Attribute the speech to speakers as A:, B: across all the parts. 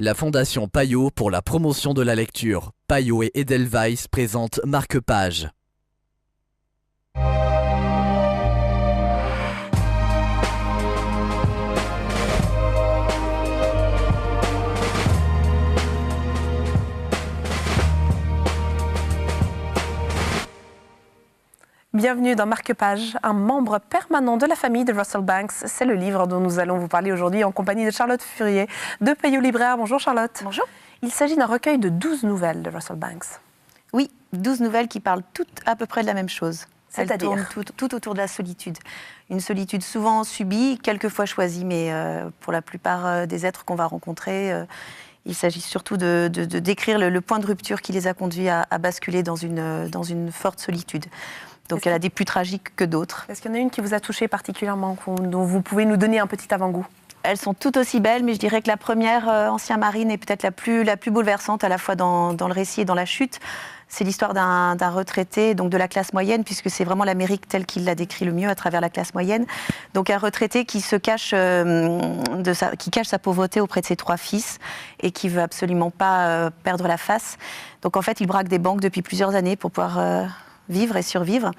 A: La Fondation Payot pour la promotion de la lecture. Payot et Edelweiss présentent Marque-Page.
B: Bienvenue dans Marque-Page, un membre permanent de la famille de Russell Banks. C'est le livre dont nous allons vous parler aujourd'hui en compagnie de Charlotte Furier de Payot Libraire. Bonjour Charlotte.
C: Bonjour.
B: Il s'agit d'un recueil de 12 nouvelles de Russell Banks.
C: Oui, 12 nouvelles qui parlent toutes à peu près de la même chose. Elles
B: C'est-à-dire
C: tournent tout autour de la solitude. Une solitude souvent subie, quelquefois choisie, mais pour la plupart des êtres qu'on va rencontrer, il s'agit surtout de décrire le point de rupture qui les a conduits à basculer dans une forte solitude. Donc elle a des plus tragiques que d'autres.
B: Est-ce qu'il y en a une qui vous a touché particulièrement, dont vous pouvez nous donner un petit avant-goût ?
C: Elles sont toutes aussi belles, mais je dirais que la première, Ancien Marine, est peut-être la plus bouleversante, à la fois dans le récit et dans la chute. C'est l'histoire d'un retraité, donc de la classe moyenne, puisque c'est vraiment l'Amérique telle qu'il l'a décrit le mieux à travers la classe moyenne. Donc un retraité qui se cache, qui cache sa pauvreté auprès de ses 3 fils et qui veut absolument pas perdre la face. Donc en fait, il braque des banques depuis plusieurs années pour pouvoir vivre et survivre.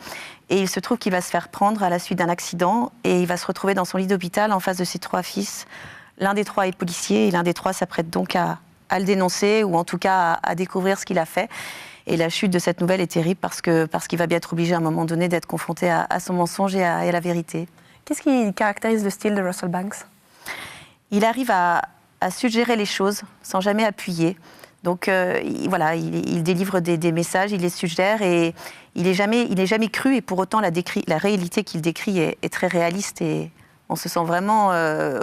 C: Et il se trouve qu'il va se faire prendre à la suite d'un accident et il va se retrouver dans son lit d'hôpital en face de ses 3 fils. L'un des 3 est policier et l'un des 3 s'apprête donc à le dénoncer ou en tout cas à découvrir ce qu'il a fait. Et la chute de cette nouvelle est terrible parce qu'il va bien être obligé à un moment donné d'être confronté à son mensonge et à la vérité.
B: Qu'est-ce qui caractérise le style de Russell Banks ?
C: Il arrive à suggérer les choses sans jamais appuyer. Donc il délivre des messages, il les suggère et il n'est jamais cru et pour autant la réalité qu'il décrit est très réaliste et on se sent vraiment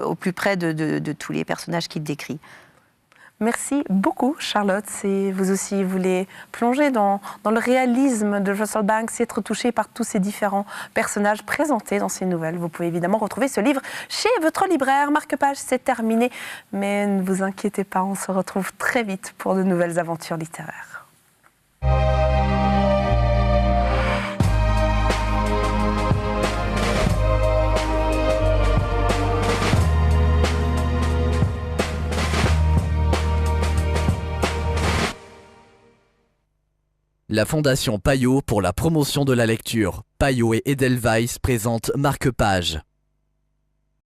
C: au plus près de tous les personnages qu'il décrit.
B: Merci beaucoup Charlotte. Si vous aussi voulez plonger dans le réalisme de Russell Banks et être touché par tous ces différents personnages présentés dans ces nouvelles, vous pouvez évidemment retrouver ce livre chez votre libraire. Marque-Page, c'est terminé, mais ne vous inquiétez pas, on se retrouve très vite pour de nouvelles aventures littéraires.
A: La Fondation Payot pour la promotion de la lecture. Payot et Edelweiss présentent Marque-Page.